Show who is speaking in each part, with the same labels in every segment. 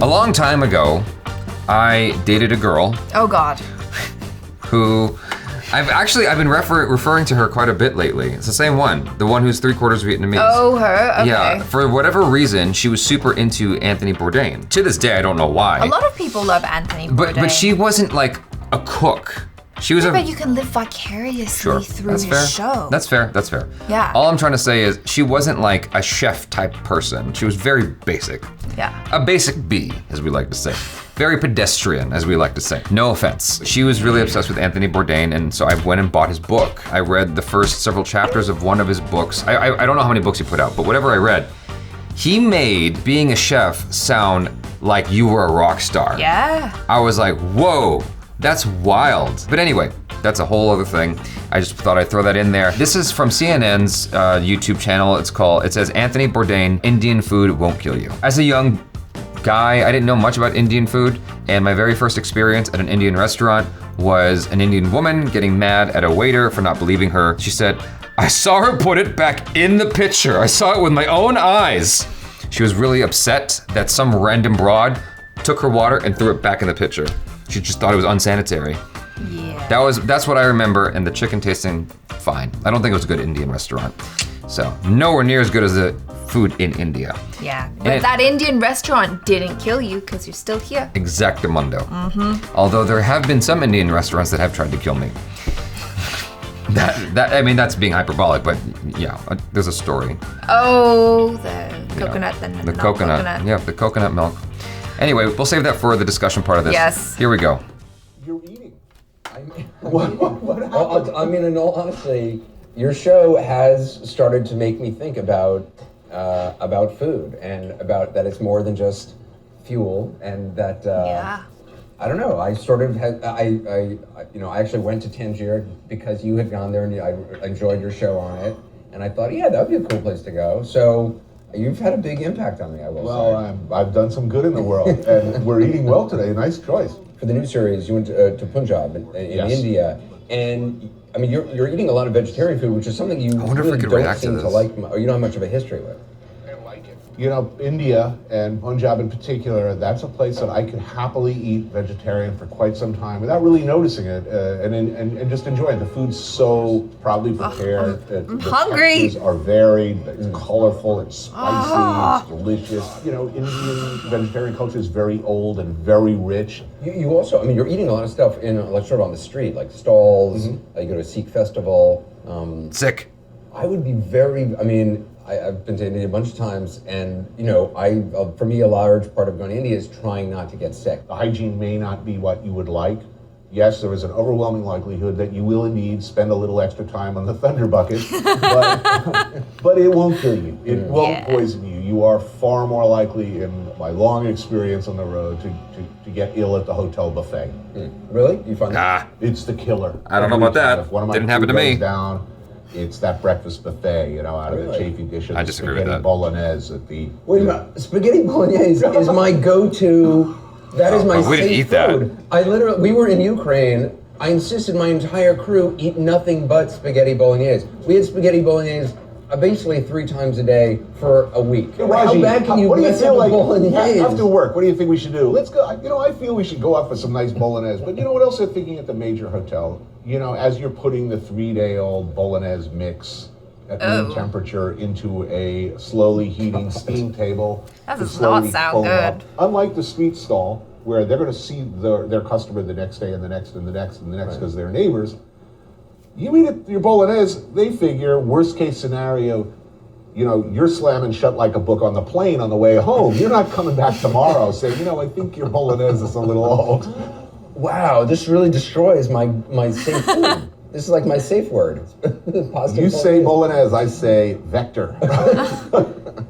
Speaker 1: A long time ago, I dated a girl.
Speaker 2: Oh God.
Speaker 1: Who, I've been referring to her quite a bit lately. It's the same one, the one who's 3/4 Vietnamese.
Speaker 2: Oh, her? Okay.
Speaker 1: Yeah, for whatever reason, she was super into Antony Bourdain. To this day, I don't know why.
Speaker 2: A lot of people love Antony Bourdain.
Speaker 1: But she wasn't like a cook. She was
Speaker 2: But you can live vicariously through his show.
Speaker 1: That's fair.
Speaker 2: Yeah.
Speaker 1: All I'm trying to say is she wasn't like a chef type person. She was very basic.
Speaker 2: Yeah.
Speaker 1: A basic B, as we like to say. Very pedestrian, as we like to say. No offense. She was really obsessed with Antony Bourdain, and so I went and bought his book. I read the first several chapters of one of his books. I don't know how many books he put out, but whatever I read, he made being a chef sound like you were a rock star.
Speaker 2: Yeah.
Speaker 1: I was like, whoa. That's wild. But anyway, that's a whole other thing. I just thought I'd throw that in there. This is from CNN's YouTube channel. It says, Antony Bourdain, Indian food won't kill you. As a young guy, I didn't know much about Indian food, and my very first experience at an Indian restaurant was an Indian woman getting mad at a waiter for not believing her. She said, I saw her put it back in the pitcher. I saw it with my own eyes. She was really upset that some random broad took her water and threw it back in the pitcher. She just thought it was unsanitary.
Speaker 2: Yeah.
Speaker 1: That's what I remember, and the chicken tasting fine. I don't think it was a good Indian restaurant. So nowhere near as good as the food in India.
Speaker 2: Yeah, but that Indian restaurant didn't kill you because you're still here.
Speaker 1: Exactamundo. Although there have been some Indian restaurants that have tried to kill me. I mean, that's being hyperbolic, but yeah, there's a story.
Speaker 2: Oh, the coconut,
Speaker 1: the coconut. Yeah, the coconut milk. Anyway, we'll save that for the discussion part of this.
Speaker 2: Yes.
Speaker 1: Here we go.
Speaker 3: You're eating. I mean, what happened? I mean, in all honesty, your show has started to make me think about food and about that it's more than just fuel, and that I don't know. I sort of had I actually went to Tangier because you had gone there and I enjoyed your show on it, and I thought, yeah, that would be a cool place to go. So. You've had a big impact on me, I will say.
Speaker 4: Well, I've done some good in the world, and we're eating well today. Nice choice.
Speaker 3: For the new series, you went to Punjab in India, and I mean, you're eating a lot of vegetarian food, which is something you really don't seem to like, or you don't have much of a history with.
Speaker 4: You know, India and Punjab in particular, that's a place that I could happily eat vegetarian for quite some time without really noticing it, and just enjoy it. The food's so proudly prepared.
Speaker 2: I'm hungry.
Speaker 4: The textures are varied. It's colorful. It's spicy. It's delicious. You know, Indian vegetarian culture is very old and very rich.
Speaker 3: You also, I mean, you're eating a lot of stuff in like sort of on the street, like stalls. You go to a Sikh festival.
Speaker 1: Sick.
Speaker 3: I would be very. I mean. I've been to India a bunch of times, and for me, a large part of going to India is trying not to get sick.
Speaker 4: The hygiene may not be what you would like. Yes, there is an overwhelming likelihood that you will indeed spend a little extra time on the thunder bucket, but it won't kill you. It won't poison you. You are far more likely, in my long experience on the road, to get ill at the hotel buffet.
Speaker 3: Really? You find that?
Speaker 4: It's the killer.
Speaker 1: I don't know about that.
Speaker 4: If one of my
Speaker 1: Didn't happen to me.
Speaker 4: Down, it's that breakfast buffet, out of the chafing dish.
Speaker 1: I disagree with that.
Speaker 4: Bolognese at the.
Speaker 3: Wait a minute. Spaghetti bolognese is my go-to. That is my
Speaker 1: we didn't
Speaker 3: safe
Speaker 1: eat that.
Speaker 3: food. We were in Ukraine. I insisted my entire crew eat nothing but spaghetti bolognese. We had spaghetti bolognese basically 3 times a day for a week.
Speaker 4: Hey, Raji,
Speaker 3: how bad can you mess up a bolognese?
Speaker 4: After work, what do you think we should do? Let's go. I feel we should go out for some nice bolognese. But you know what else I'm thinking at the major hotel? As you're putting the 3-day-old bolognese mix at room temperature into a slowly heating steam table.
Speaker 2: That does not sound good.
Speaker 4: Unlike the street stall, where they're going to see their customer the next day and the next and the next and the next because they're neighbors. You eat your bolognese, they figure, worst case scenario, you're slamming shut like a book on the plane on the way home. You're not coming back tomorrow saying, I think your bolognese is a little old.
Speaker 3: Wow, this really destroys my safe food. This is like my safe word.
Speaker 4: You say bolognese, I say vector.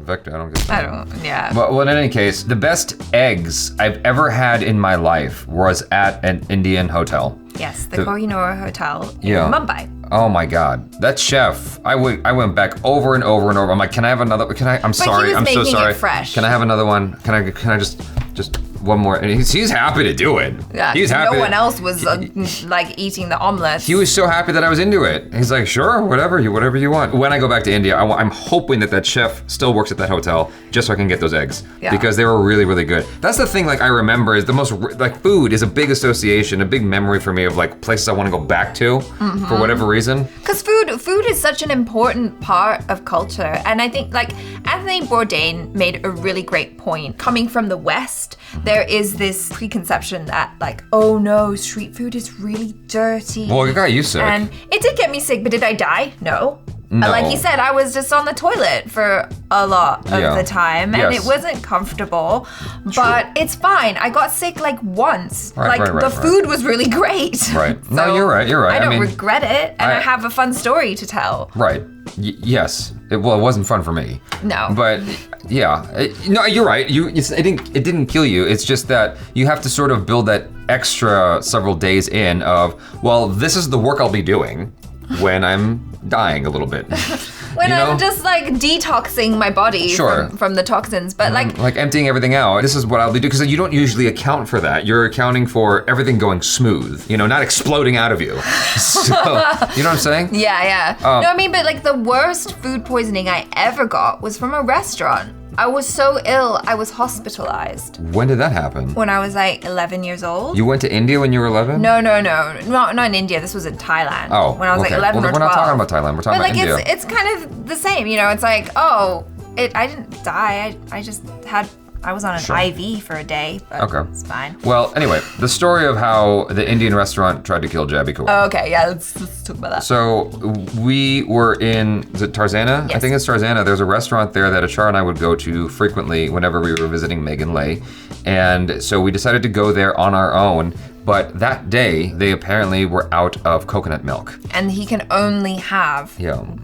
Speaker 1: Vector, I don't get that.
Speaker 2: I don't, yeah.
Speaker 1: Well, in any case, the best eggs I've ever had in my life was at an Indian hotel.
Speaker 2: Yes, the Kohinoor Hotel in Mumbai.
Speaker 1: Oh my God, that chef! I went back over and over and over. I'm like, can I have another? I'm sorry, I'm so sorry.
Speaker 2: It fresh.
Speaker 1: Can I have another one? Can I just one more, and he's happy to do it.
Speaker 2: Yeah,
Speaker 1: he's happy.
Speaker 2: no one else was like eating the omelet.
Speaker 1: He was so happy that I was into it. He's like, sure, whatever you want. When I go back to India, I'm hoping that chef still works at that hotel just so I can get those eggs because they were really, really good. That's the thing. Like I remember is the most like food is a big association, a big memory for me of like places I want to go back to for whatever reason.
Speaker 2: Because food is such an important part of culture, and I think like Antony Bourdain made a really great point. Coming from the West, there is this preconception that like, oh no, street food is really dirty.
Speaker 1: Well, it got you sick.
Speaker 2: And it did get me sick, but did I die? No.
Speaker 1: No.
Speaker 2: Like you said, I was just on the toilet for a lot of the time, and it wasn't comfortable, but it's fine. I got sick like once. The food was really great.
Speaker 1: Right.
Speaker 2: So
Speaker 1: no, you're right.
Speaker 2: I don't regret it, and I have a fun story to tell.
Speaker 1: Right. Yes. It wasn't fun for me.
Speaker 2: No.
Speaker 1: But yeah, no, you're right. It didn't kill you. It's just that you have to sort of build that extra several days in of, well, this is the work I'll be doing when I'm dying a little bit.
Speaker 2: When I'm just like detoxing my body from the toxins, but
Speaker 1: like emptying everything out. This is what I'll be doing, because you don't usually account for that. You're accounting for everything going smooth, not exploding out of you. So, you know what I'm saying?
Speaker 2: Yeah. No, I mean, but like the worst food poisoning I ever got was from a restaurant. I was so ill, I was hospitalized.
Speaker 1: When did that happen?
Speaker 2: When I was like 11 years old.
Speaker 1: You went to India when you were 11?
Speaker 2: No. Not in India. This was in Thailand.
Speaker 1: Oh,
Speaker 2: when I was like 11 or 12.
Speaker 1: We're not talking about Thailand. We're talking about India.
Speaker 2: But it's kind of the same, It's like, I didn't die. I was on an IV for a day, but it's fine.
Speaker 1: Well, anyway, the story of how the Indian restaurant tried to kill Jaby Koay.
Speaker 2: Oh, okay, yeah, let's talk about that.
Speaker 1: So we were is it Tarzana?
Speaker 2: Yes.
Speaker 1: I think it's Tarzana. There's a restaurant there that Achara and I would go to frequently whenever we were visiting Megan Leigh. And so we decided to go there on our own. But that day, they apparently were out of coconut milk.
Speaker 2: And he can only have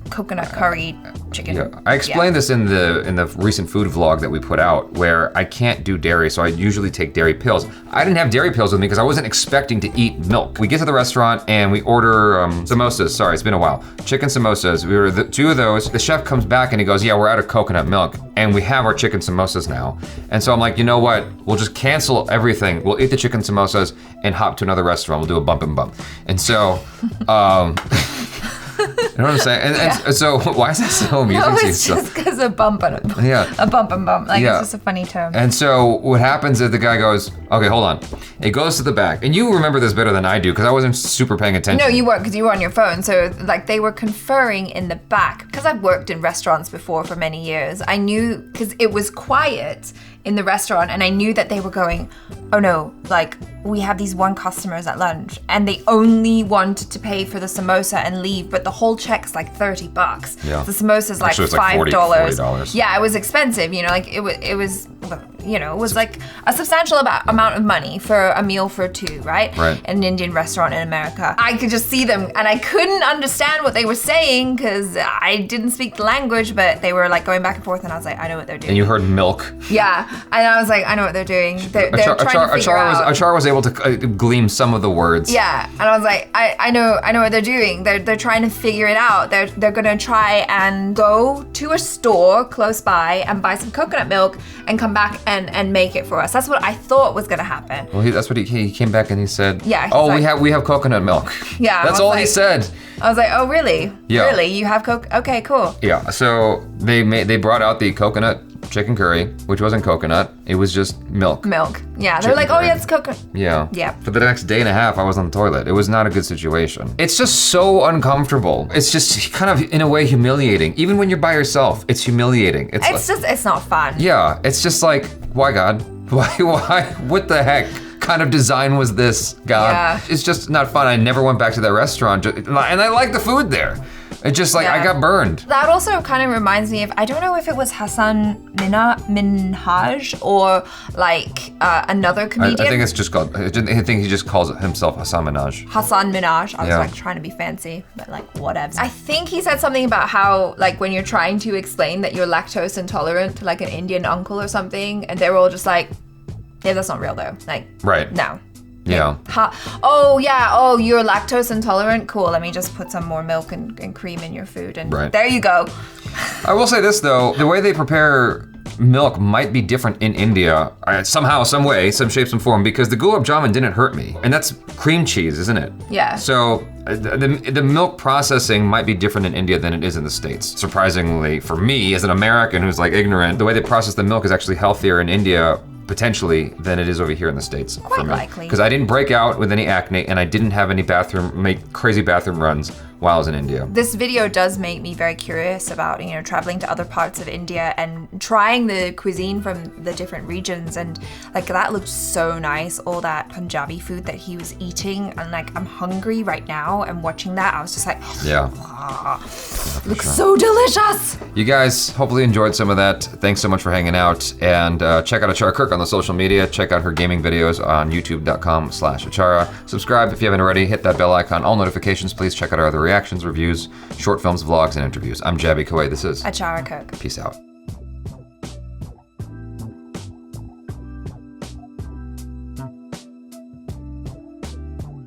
Speaker 2: coconut curry chicken.
Speaker 1: Yeah. I explained this in the recent food vlog that we put out, where I can't do dairy, so I usually take dairy pills. I didn't have dairy pills with me because I wasn't expecting to eat milk. We get to the restaurant and we order samosas. Sorry, it's been a while. Chicken samosas. We order two of those. The chef comes back and he goes, yeah, we're out of coconut milk. And we have our chicken samosas now. And so I'm like, you know what? We'll just cancel everything. We'll eat the chicken samosas and hop to another restaurant. We'll do a bump and bump. And so, you know what I'm saying? And so, why is that so amusing?
Speaker 2: No, it's just because a bump and a bump.
Speaker 1: Yeah.
Speaker 2: A bump and bump. Like, it's just a funny term.
Speaker 1: And so, what happens is the guy goes, okay, hold on. It goes to the back. And you remember this better than I do, because I wasn't super paying attention.
Speaker 2: No, you weren't, because you were on your phone. So, like, they were conferring in the back. Because I've worked in restaurants before for many years. I knew, because it was quiet in the restaurant, and I knew that they were going, oh no, like, we have these one customers at lunch and they only wanted to pay for the samosa and leave, but the whole check's like $30.
Speaker 1: Yeah.
Speaker 2: The samosa's like
Speaker 1: $5.
Speaker 2: $40. Yeah, it was expensive, like it was it was like a substantial amount of money for a meal for two, right?
Speaker 1: Right.
Speaker 2: In an Indian restaurant in America. I could just see them and I couldn't understand what they were saying because I didn't speak the language, but they were like going back and forth and I was like, I know what they're doing.
Speaker 1: And you heard milk.
Speaker 2: Yeah, and I was like, I know what they're doing. They're trying to figure out.
Speaker 1: Achara was able to glean some of the words.
Speaker 2: Yeah, and I was like, I know what they're doing. They're trying to figure it out. They're gonna try and go to a store close by and buy some coconut milk and come back and make it for us. That's what I thought was gonna happen.
Speaker 1: Well, that's what he came back and he said.
Speaker 2: Yeah.
Speaker 1: Oh,
Speaker 2: like,
Speaker 1: we have coconut milk.
Speaker 2: Yeah.
Speaker 1: That's all he said.
Speaker 2: I was like, oh really?
Speaker 1: Yeah.
Speaker 2: Really? You have Okay, cool.
Speaker 1: Yeah. So they brought out the coconut chicken curry, which wasn't coconut. It was just milk.
Speaker 2: Milk. Yeah. They're like, oh yeah, it's coconut.
Speaker 1: Yeah.
Speaker 2: Yeah.
Speaker 1: For the next day and a half, I was on the toilet. It was not a good situation. It's just so uncomfortable. It's just kind of, in a way, humiliating. Even when you're by yourself, it's humiliating.
Speaker 2: It's not fun.
Speaker 1: Yeah. It's just like, why, God? Why? What the heck kind of design was this, God?
Speaker 2: Yeah.
Speaker 1: It's just not fun. I never went back to that restaurant. And I like the food there. It's just like, I got burned.
Speaker 2: That also kind of reminds me of, I don't know if it was Hassan Minhaj or like another comedian.
Speaker 1: I think it's just called, I think he just calls himself Hassan Minhaj.
Speaker 2: Hassan Minhaj. I was like trying to be fancy, but like whatever. I think he said something about how like when you're trying to explain that you're lactose intolerant to like an Indian uncle or something, and they were all just like, yeah, that's not real though. Like,
Speaker 1: right.
Speaker 2: No.
Speaker 1: Yeah.
Speaker 2: Oh, you're lactose intolerant? Cool, let me just put some more milk and cream in your food and there you go.
Speaker 1: I will say this though, the way they prepare milk might be different in India somehow, some way, some shape, some form, because the gulab jamun didn't hurt me. And that's cream cheese, isn't it?
Speaker 2: Yeah.
Speaker 1: So the milk processing might be different in India than it is in the States. Surprisingly, for me, as an American who's like ignorant, the way they process the milk is actually healthier in India potentially than it is over here in the States.
Speaker 2: Quite likely.
Speaker 1: Because I didn't break out with any acne and I didn't have any make crazy bathroom runs while I was in India.
Speaker 2: This video does make me very curious about, you know, traveling to other parts of India and trying the cuisine from the different regions, and like that looked so nice, all that Punjabi food that he was eating, and like I'm hungry right now, and watching that I was just like,
Speaker 1: yeah.
Speaker 2: Looks so delicious.
Speaker 1: You guys hopefully enjoyed some of that. Thanks so much for hanging out, and check out Achara Kirk on the social media. Check out her gaming videos on youtube.com/Achara. Subscribe if you haven't already. Hit that bell icon. All notifications, please. Check out our other reactions, reviews, short films, vlogs, and interviews. I'm Jaby Koay. This is
Speaker 2: Achara Kirk.
Speaker 1: Peace out.